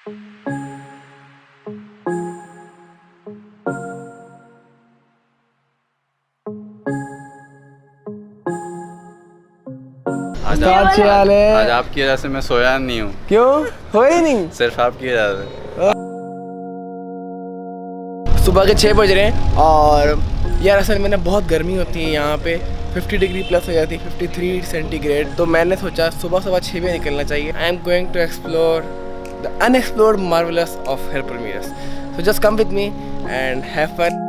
आज आपकी वजह से मैं सोया नहीं हूँ। क्यों? हो ही नहीं? सिर्फ आपकी वजह से। सुबह के 6 बज रहे हैं और यार असल में ना बहुत गर्मी होती है यहाँ पे, 50 डिग्री प्लस हो जाती है, 53 सेंटीग्रेड। तो मैंने सोचा सुबह 6 बजे निकलना चाहिए। I am going to explore the unexplored marvellous of हेरपुर मीरस। So just come with me and have fun.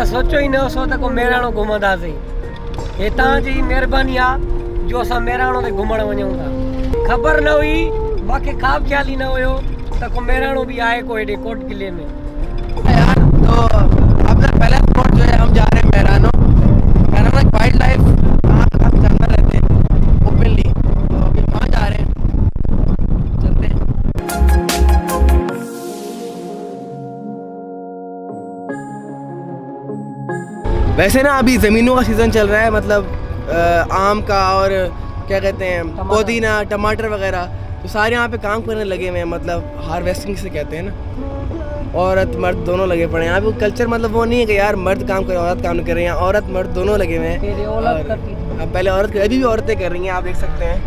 सोचो ही न हो त को मेराणो घुमंदासीं। हे तव्हांजी महिरबानी आहे जो असां मेराणो ते घुमण वञूं था। ख़बर न हुई, मूंखे ख़्वाब ख़्याल ई न हुयो त को मेराणो भी आहे को हेॾे कोट किले में। यार तो अपना पहला स्पॉट जो है हम जा रहे हैं मेरानो। मेरानो एक वाइल्ड लाइफ, वहाँ पे काफ़ी जानवर रहते हैं ओपनली, तो अभी वहाँ जा रहे हैं, चलते हैं। वैसे ना अभी ज़मीनों का सीज़न चल रहा है, मतलब आम का और क्या कहते हैं पुदीना टमाटर वगैरह, तो सारे यहाँ पे काम करने लगे हुए हैं, मतलब हार्वेस्टिंग से कहते हैं ना। औरत मर्द दोनों लगे पड़े हैं यहाँ पे। कल्चर मतलब वो नहीं है कि यार मर्द काम कर औरत काम नहीं कर रही है, औरत मर्द दोनों लगे हुए हैं। अब पहले औरत, अभी भी औरतें कर रही हैं, आप देख सकते हैं।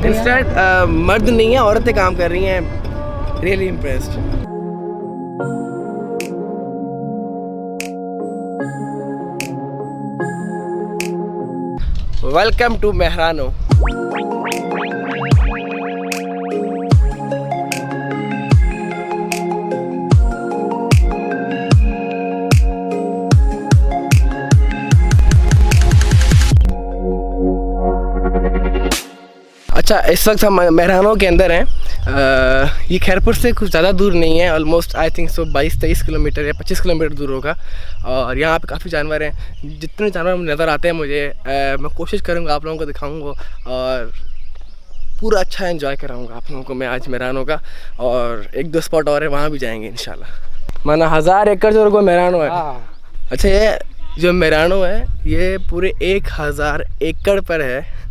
इंस्टेंट मर्द नहीं है, औरतें काम कर रही हैं। Really impressed. वेलकम टू मेहरानो। अच्छा, इस वक्त हम मेहरानो के अंदर हैं। ये खैरपुर से कुछ ज़्यादा दूर नहीं है, almost I think so 22-23 kilometre या 25 किलोमीटर दूर होगा। और यहाँ पे काफ़ी जानवर हैं। जितने जानवर नज़र आते हैं मुझे, मैं कोशिश करूँगा आप लोगों को दिखाऊँगा और पूरा अच्छा एंजॉय कराऊँगा आप लोगों को मैं आज मेहरानो का। और 1-2 स्पॉट और है, वहाँ भी जाएंगे इंशाल्लाह। माना 1000 एकड़ जो मेहरानो है। अच्छा, ये जो मेहरानो है ये पूरे 1000 एकड़ पर है,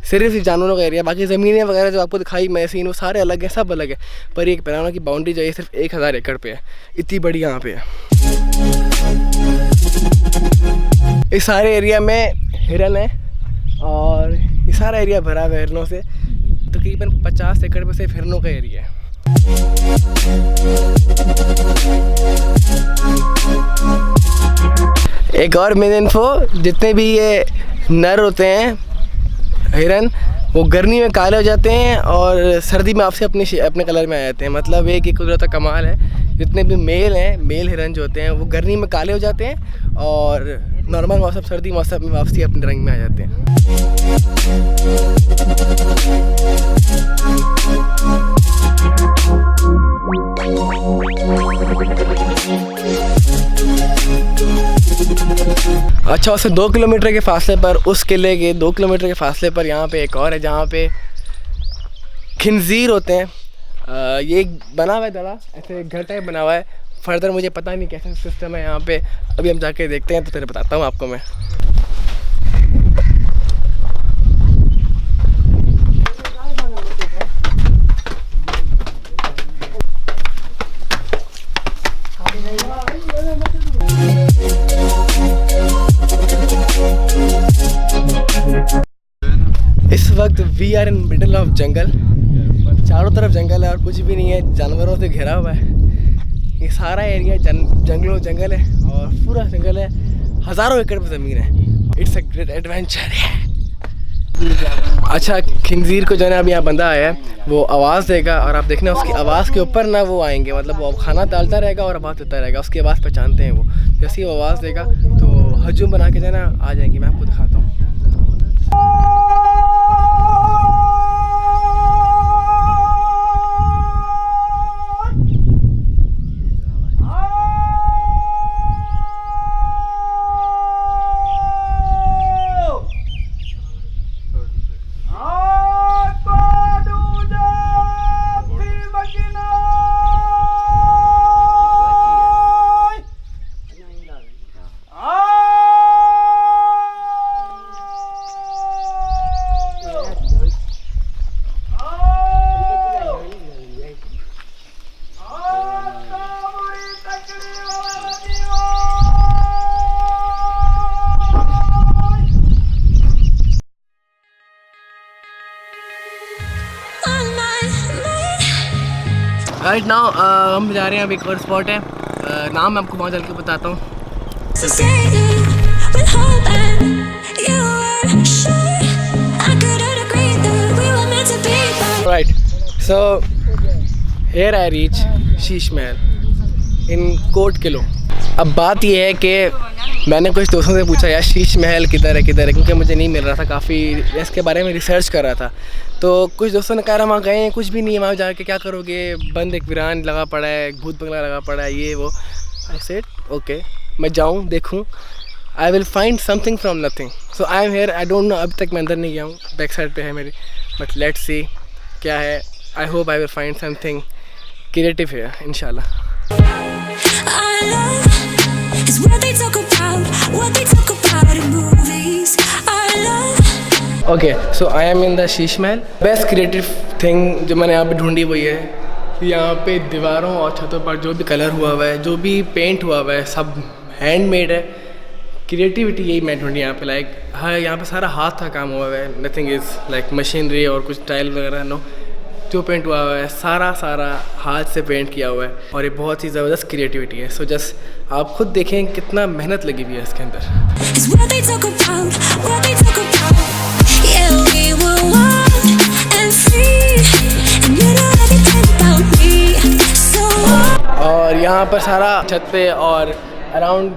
सिर्फ जानवरों का एरिया। बाकी ज़मीनें वगैरह जो आपको दिखाई मैं सीन, वो सारे अलग हैं, सब अलग है। पर एक मेहरानो की बाउंड्री जो है सिर्फ 1000 एकड़ पे है, इतनी बड़ी यहाँ पे है। इस सारे एरिया में हिरन है और ये सारा एरिया भरा हुआ है हिरनों से। तकरीबन 50 एकड़ पे सिर्फ हिरनों का एरिया है। एक और मेन इन्फो, जितने भी ये नर होते हैं हिरन, वो गर्मी में काले हो जाते हैं और सर्दी में आपसे अपने कलर में आ जाते हैं। मतलब एक कुदरत का कमाल है। जितने भी मेल हैं, मेल हिरन जो होते हैं वो गर्मी में काले हो जाते हैं और नॉर्मल मौसम, सर्दी मौसम में वापसी अपने रंग में आ जाते हैं। अच्छा, उससे 2 किलोमीटर के फासले पर, उस किले के 2 किलोमीटर के फासले पर यहाँ पे एक और है जहाँ पे खिंजीर होते हैं। ये एक बना हुआ है दड़ा, ऐसे घर टाइप बना हुआ है। फर्दर मुझे पता नहीं कैसा सिस्टम है यहाँ पे, अभी हम जाके देखते हैं तो तेरे बताता हूँ आपको मैं। इस वक्त we are in middle of jungle. चारों तरफ जंगल है और कुछ भी नहीं है, जानवरों से घिरा हुआ है। ये सारा एरिया जंगल है और पूरा जंगल है, हज़ारों एकड़ पर ज़मीन है। It's a great adventure. अच्छा, खिंजीर को जो है ना अभी यहाँ बंदा आया है, वो आवाज़ देगा और आप देखना उसकी आवाज़ के ऊपर ना वो आएंगे, मतलब वो खाना डालता रहेगा और आवाज़ देता रहेगा, उसकी आवाज़ पहचानते हैं वो। जैसे ही वो आवाज़ देगा तो हजूम बना के जो है ना आ जाएंगे। मैं आपको दिखाता हूँ। राइट नाउ हम जा रहे हैं, अभी एक और स्पॉट है, नाम मैं आपको वहाँ चल के बताता हूँ। Right, so here I reach Sheesh Mahal in coat kilo. अब बात यह है कि मैंने कुछ दोस्तों से पूछा यार शीश महल किधर है क्योंकि मुझे नहीं मिल रहा था, काफ़ी इसके बारे में रिसर्च कर रहा था। तो कुछ दोस्तों ने कहा वहाँ गए हैं, कुछ भी नहीं है वहाँ जाके क्या करोगे, बंद एक वीरान लगा पड़ा है, एक भूत बंगला लगा पड़ा है, ये वो। आई सेड ओके, मैं जाऊँ देखूँ, I will find something from nothing. So I am here, I don't know, अभी तक मैं अंदर नहीं गया हूँ, बैक साइड पे है मेरी, बट लेट्स सी क्या है। I hope I will find something creative है इंशाल्लाह। Okay, so I M in the Sheesh Mahal. Best creative thing जो मैंने यहाँ पे ढूंढी वो ये है कि यहाँ पे दीवारों और छतों पर जो भी कलर हुआ हुआ है, जो भी पेंट हुआ हुआ है, सब हैंडमेड है। क्रिएटिविटी यही मैं ढूंढी यहाँ पे, लाइक हाँ यहाँ पे सारा हाथ का काम हुआ हुआ है, नथिंग इज़ लाइक मशीनरी और कुछ टाइल वगैरह, नो। जो पेंट हुआ हुआ है सारा हाथ से पेंट किया हुआ है और ये बहुत ही ज़बरदस्त क्रिएटिविटी है। सो जस्ट आप खुद देखें कितना मेहनत लगी हुई है इसके अंदर। और यहाँ पर सारा छत पे और अराउंड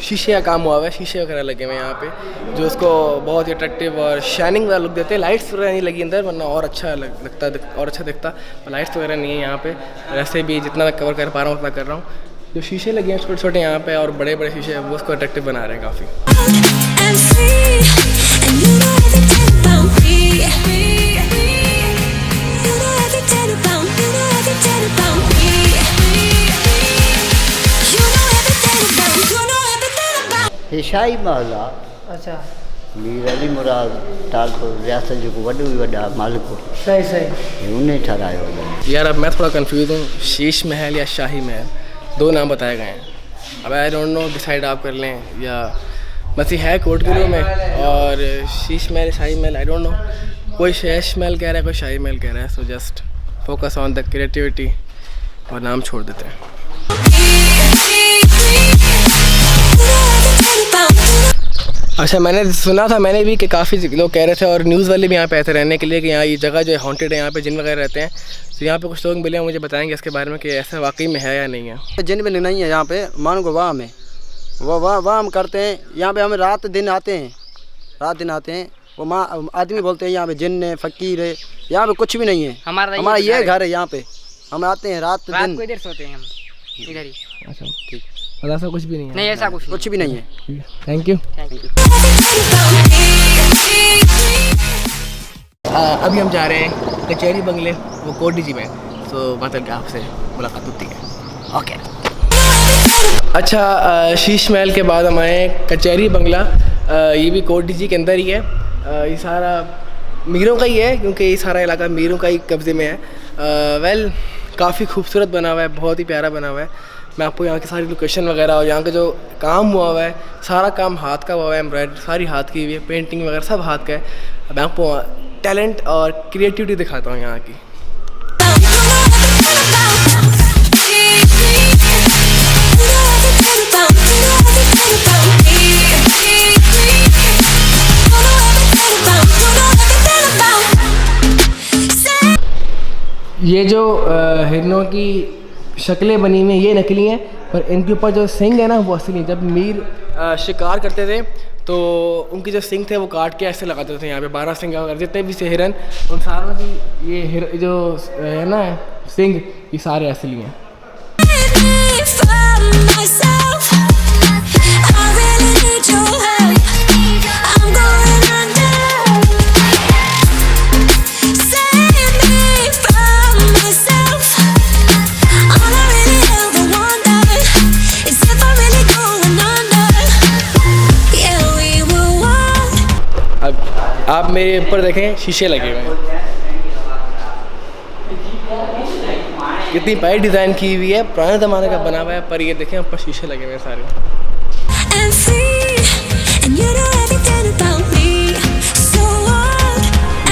शीशे का काम हुआ हुआ है, शीशे वगैरह लगे हुए हैं यहाँ पे जो उसको बहुत ही अट्रैक्टिव और शाइनिंग वाला लुक देते हैं। लाइट्स वगैरह नहीं लगी अंदर, वरना और अच्छा लगता और अच्छा दिखता। लाइट्स वगैरह नहीं है यहाँ पे, वैसे भी जितना मैं कवर कर पा रहा हूँ उतना कर रहा हूँ। जो शीशे लगे हैं छोटे छोटे यहाँ पे और बड़े बड़े शीशे, वो उसको अट्रैक्टिव बना रहे हैं काफ़ी। ये शाही महल आहे। अच्छा, मीर अली मुराद तालपुर रियासत जो वॾो ई वॾा मालिक सही उन्हें ठहरायो हुओ। यार अब मैं थोड़ा कंफ्यूज हूँ, शीश महल या शाही महल, दो नाम बताए गए हैं। अब आई डोंट नो, डिसाइड आप कर लें, या बस है कोट किलो में और शीश महल शाही महल, आई डोंट नो। कोई शीश महल कह रहा है, कोई शाही महल कह रहा है। So just focus on the creativity और नाम छोड़ देते हैं। अच्छा, मैंने सुना था मैंने भी कि काफ़ी लोग कह रहे थे और न्यूज़ वाले भी यहाँ पे आए थे रहने के लिए कि यहाँ ये जगह जो है हॉन्टेड है, यहाँ पे जिन वगैरह रहते हैं। तो यहाँ पे कुछ लोग मिले, मुझे बताएंगे इसके बारे में कि ऐसा वाकई में है या नहीं है। जिन भी नहीं है यहाँ पे, मानो को वाम है, वो वाम करते हैं यहाँ पे। हम रात दिन आते हैं, वो माँ आदमी बोलते हैं यहाँ पे जिन है, फ़कीर है। यहाँ पे कुछ भी नहीं है, हमारा ये घर है। यहाँ पे हम आते हैं रात दिन, इधर सोते हैं हम, इधर ही। अच्छा ठीक, और ऐसा कुछ भी नहीं है? नहीं, ऐसा कुछ भी नहीं है। Thank you. अभी हम जा रहे हैं कचहरी बंगले, वो कोट डीजी में। तो मतलब कि आपसे मुलाकात होती है। ओके। अच्छा, शीश महल के बाद हम आए कचहरी बंगला। ये भी कोट डीजी के अंदर ही है। ये सारा मीरों का ही है क्योंकि ये सारा इलाका मीरों का ही कब्ज़े में है। वेल काफ़ी खूबसूरत बना हुआ है, बहुत ही प्यारा बना हुआ है। मैं आपको यहाँ की सारी लोकेशन वगैरह और यहाँ का जो काम हुआ हुआ है, सारा काम हाथ का हुआ है, एम्ब्रॉयडरी सारी हाथ की हुई है, पेंटिंग वगैरह सब हाथ का है। मैं आपको टैलेंट और क्रिएटिविटी दिखाता हूँ यहाँ की। ये जो हिरणों की शक्लें बनी हुई हैं ये नकली हैं, पर इनके ऊपर जो सिंग है ना वो असली। जब मीर शिकार करते थे तो उनके जो सिंग थे वो काट के ऐसे लगाते थे यहाँ पे 12 सिंग अगर जितने भी से हिरन, उन सारों की ये जो है ना सिंग, ये सारे असली हैं। आप मेरे ऊपर देखें शीशे लगे हुए हैं, कितनी प्यारी डिज़ाइन की हुई है, पुराने ज़माने का बना हुआ है, पर ये देखें ऊपर शीशे लगे हुए हैं सारे।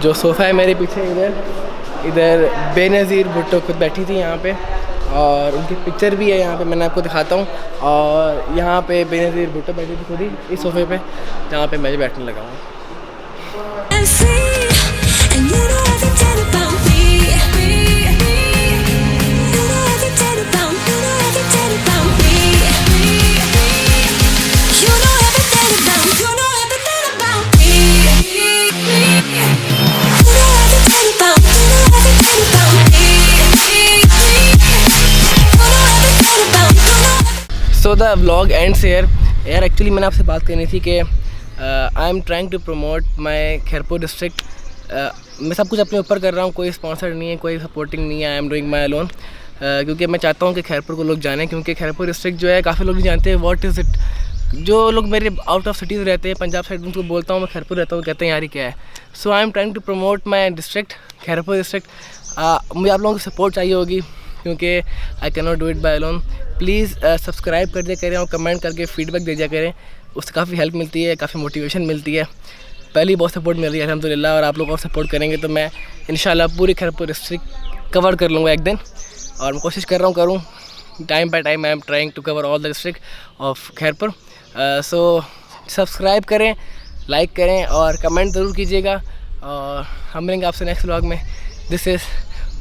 जो सोफ़ा है मेरे पीछे इधर बेनज़ीर भुट्टो खुद बैठी थी यहाँ पे, और उनकी पिक्चर भी है यहाँ पे, मैंने आपको दिखाता हूँ। और यहाँ पे बेनज़ीर भुट्टो बैठी थी खुद ही इस सोफ़े पे जहाँ पे मैं बैठने लगा हूँ। So the vlog ends here. यार एक्चुअली मैंने आपसे बात करनी थी कि I am trying to promote my Khairpur district. मैं सब कुछ अपने ऊपर कर रहा हूँ, कोई स्पॉन्सर नहीं है, कोई सपोर्टिंग नहीं है, I am doing my alone. क्योंकि मैं चाहता हूँ कि खैरपुर को लोग जानें, क्योंकि खैरपुर डिस्ट्रिक्ट जो है काफ़ी लोग नहीं जानते व्हाट इज़ इट। जो लोग मेरे आउट ऑफ सिटीज़ रहते हैं, पंजाब साइड, उनको बोलता हूँ मैं खैरपुर रहता हूँ, कहते हैं यार ये क्या है। So I am trying to promote my district Khairpur district. मुझे आप लोगों की सपोर्ट चाहिए होगी, क्योंकि I can not do it by alone. Please subscribe कर दिया करें और कमेंट करके फीडबैक दे दिया करें, उससे काफ़ी हेल्प मिलती है, काफ़ी मोटिवेशन मिलती है। पहले ही बहुत सपोर्ट मिल रही है अल्हम्दुलिल्लाह, और आप लोग और सपोर्ट करेंगे तो मैं इंशाल्लाह पूरी खैरपुर डिस्ट्रिक्ट कवर कर लूँगा एक दिन, और मैं कोशिश कर रहा हूँ करूँ। Time by time I am trying to cover all the district of Khairpur. सो सब्सक्राइब करें, लाइक करें और कमेंट ज़रूर कीजिएगा, और हम मिलेंगे आपसे नेक्स्ट व्लॉग में। This is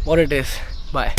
what it is. Bye.